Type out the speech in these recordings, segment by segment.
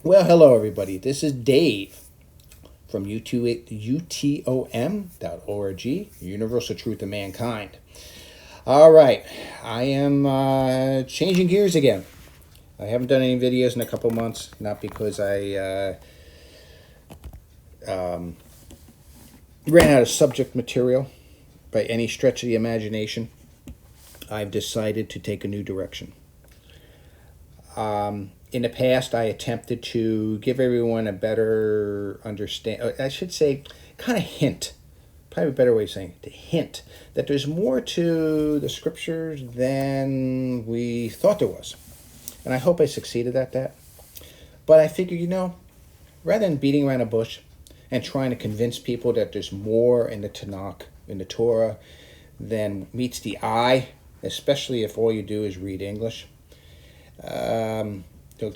Well, hello everybody. This is Dave from utom.org, Universal Truth of Mankind. All right, I am changing gears again. I haven't done any videos in a couple months, not because I ran out of subject material by any stretch of the imagination. I've decided to take a new direction. In the past, I attempted to give everyone a better understand. I should say, kind of hint. Probably a better way of saying it, to hint that there's more to the scriptures than we thought there was, and I hope I succeeded at that. But I figure, rather than beating around a bush and trying to convince people that there's more in the Tanakh, in the Torah, than meets the eye, especially if all you do is read English.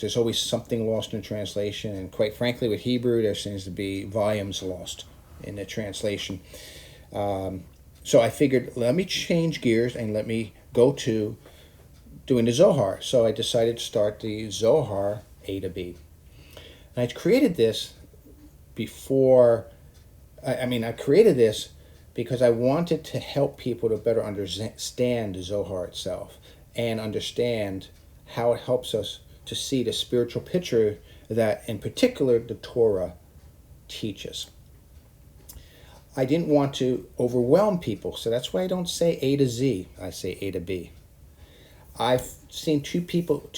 There's always something lost in translation, and quite frankly, with Hebrew, there seems to be volumes lost in the translation. So I figured, let me change gears and let me go to doing the Zohar. So I decided to start the Zohar A to B. And I created this before, I created this because I wanted to help people to better understand the Zohar itself and understand how it helps us to see the spiritual picture that, in particular, the Torah teaches. I didn't want to overwhelm people, so that's why I don't say A to Z. I say A to B. I've seen too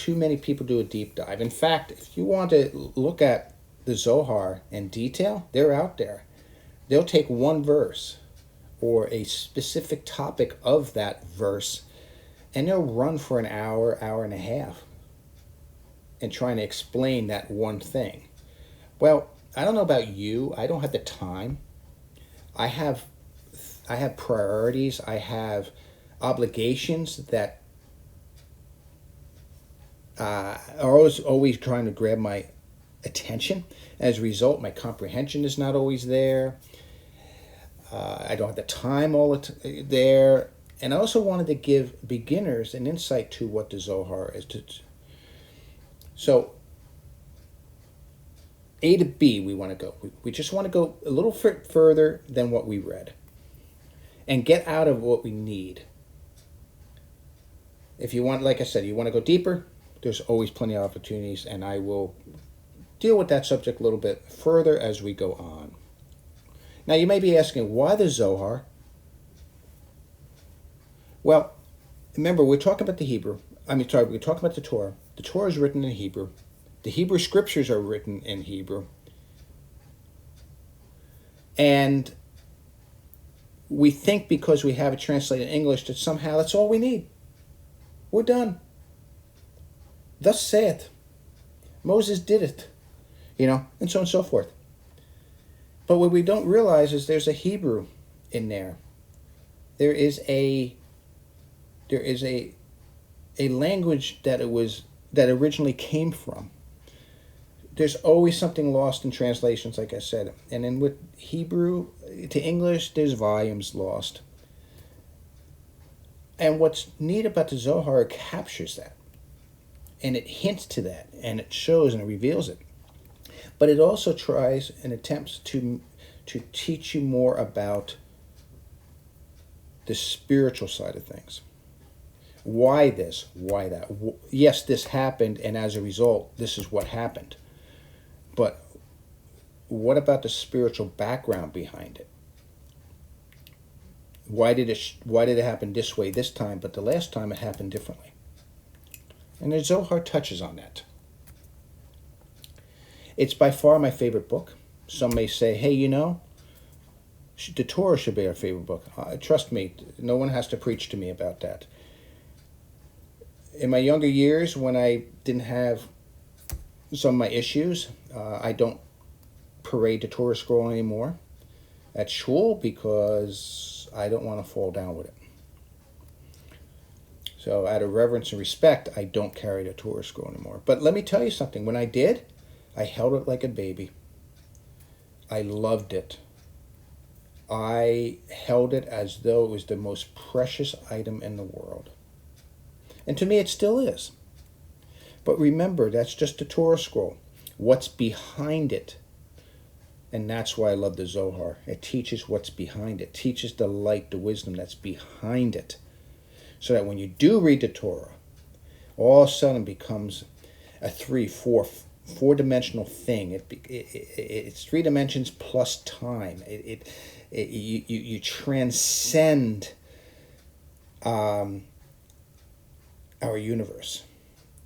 many people do a deep dive. In fact, if you want to look at the Zohar in detail, they're out there. They'll take one verse or a specific topic of that verse, and they'll run for an hour, hour and a half, and trying to explain that one thing. Well, I don't know about you. I don't have the time. I have priorities. I have obligations that are always trying to grab my attention. As a result, my comprehension is not always there. I don't have the time there. And I also wanted to give beginners an insight to what the Zohar is. So, A to B, we want to go. We just want to go a little further than what we read and get out of what we need. If you want, like I said, you want to go deeper, there's always plenty of opportunities, and I will deal with that subject a little bit further as we go on. Now, you may be asking, why the Zohar? Well, remember, we're talking about the Hebrew. we're talking about the Torah. The Torah is written in Hebrew. The Hebrew scriptures are written in Hebrew. And we think because we have it translated in English that somehow that's all we need. We're done. Thus saith. Moses did it. And so on and so forth. But what we don't realize is there's a Hebrew in there. There is a language that originally came from. There's always something lost in translations, like I said. And then with Hebrew to English, there's volumes lost. And what's neat about the Zohar, it captures that. And it hints to that. And it shows and it reveals it. But it also tries and attempts to teach you more about the spiritual side of things. Why this? Why that? Yes, this happened, and as a result, this is what happened. But what about the spiritual background behind it? Why did it happen this way this time, but the last time it happened differently? And the Zohar touches on that. It's by far my favorite book. Some may say, hey, the Torah should be our favorite book. Trust me, no one has to preach to me about that. In my younger years, when I didn't have some of my issues, I don't parade the Torah scroll anymore at shul because I don't want to fall down with it. So out of reverence and respect, I don't carry the Torah scroll anymore. But let me tell you something. When I did, I held it like a baby. I loved it. I held it as though it was the most precious item in the world. And to me, it still is. But remember, that's just a Torah scroll. what's behind it. And that's why I love the Zohar. It teaches what's behind it. It teaches the light, the wisdom that's behind it. So that when you do read the Torah, all of a sudden it becomes a four-dimensional thing. It's 3 dimensions plus time. You transcend our universe.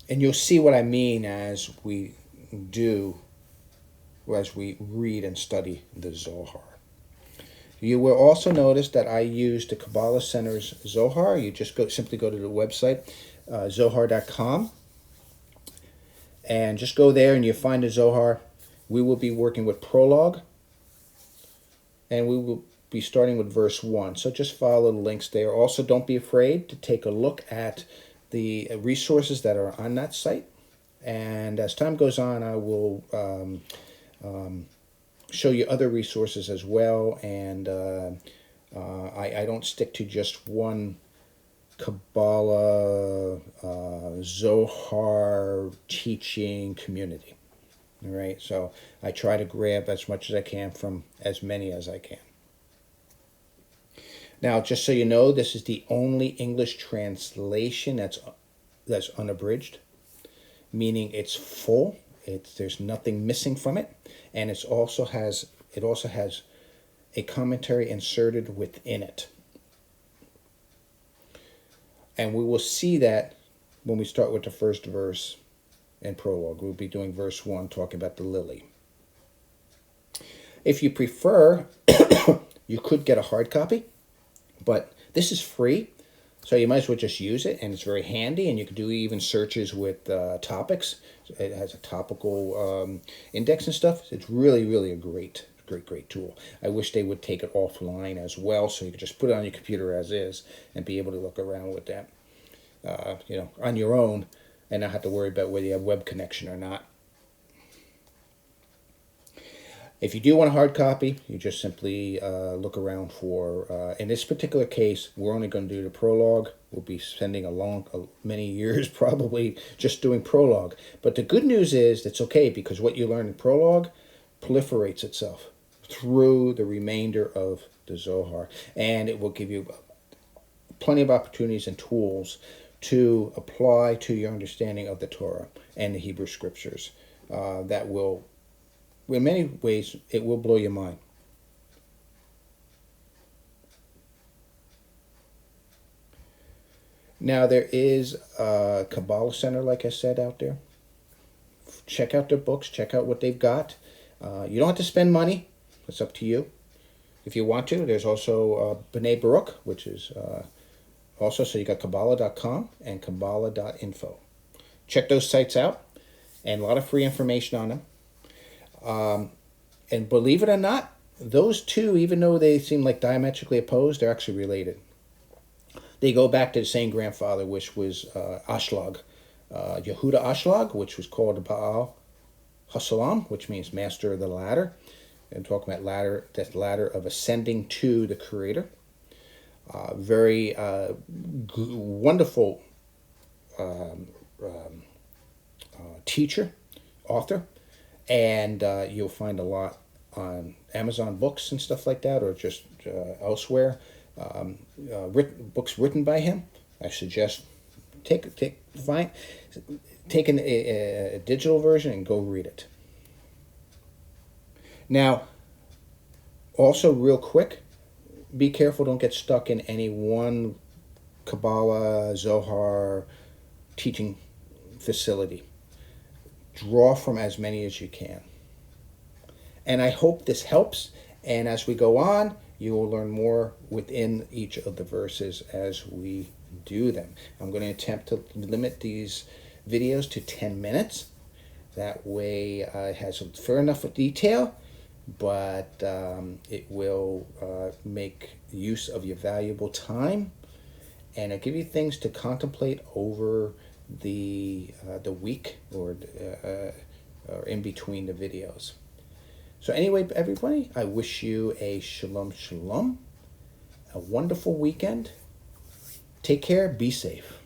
And you'll see what I mean as we read and study the Zohar. You will also notice that I use the Kabbalah Center's Zohar. You just simply go to the website, zohar.com, and just go there and you find the Zohar. We will be working with prologue, and we will be starting with verse 1. So just follow the links there. Also, don't be afraid to take a look at the resources that are on that site. And as time goes on, I will show you other resources as well. And I don't stick to just one Kabbalah, Zohar teaching community. All right, so I try to grab as much as I can from as many as I can. Now, just so you know, this is the only English translation that's unabridged, meaning it's full. There's nothing missing from it, and it also has a commentary inserted within it. And we will see that when we start with the first verse in prologue. We'll be doing verse 1, talking about the lily. If you prefer, you could get a hard copy, but this is free, so you might as well just use it, and it's very handy, and you can do even searches with topics. It has a topical index and stuff. It's really, really a great tool. I wish they would take it offline as well, so you could just put it on your computer as is and be able to look around with that, on your own, and not have to worry about whether you have web connection or not. If you do want a hard copy, you just simply look around for, in this particular case, we're only going to do the prologue. We'll be spending many years probably just doing prologue. But the good news is it's okay, because what you learn in prologue proliferates itself through the remainder of the Zohar. And it will give you plenty of opportunities and tools to apply to your understanding of the Torah and the Hebrew Scriptures. That will, in many ways, it will blow your mind. Now, there is a Kabbalah Center, like I said, out there. Check out their books. Check out what they've got. You don't have to spend money. It's up to you. If you want to, there's also B'nai Baruch, which is also, so you got Kabbalah.com and Kabbalah.info. Check those sites out, and a lot of free information on them. And believe it or not, those two, even though they seem like diametrically opposed, they're actually related. They go back to the same grandfather, which was Ashlag, Yehuda Ashlag, which was called Baal Hasalam, which means master of the ladder. And talking about that ladder of ascending to the Creator. Very wonderful teacher, author, and you'll find a lot on Amazon Books and stuff like that, or just elsewhere. Books written by him. I suggest take a digital version and go read it. Now, also real quick, be careful, don't get stuck in any one Kabbalah, Zohar teaching facility. Draw from as many as you can. And I hope this helps, and as we go on, you will learn more within each of the verses as we do them. I'm going to attempt to limit these videos to 10 minutes. That way it has a fair enough of detail, but it will make use of your valuable time, and it'll give you things to contemplate over the week or in between the videos. So anyway, everybody, I wish you a shalom, a wonderful weekend. Take care, be safe.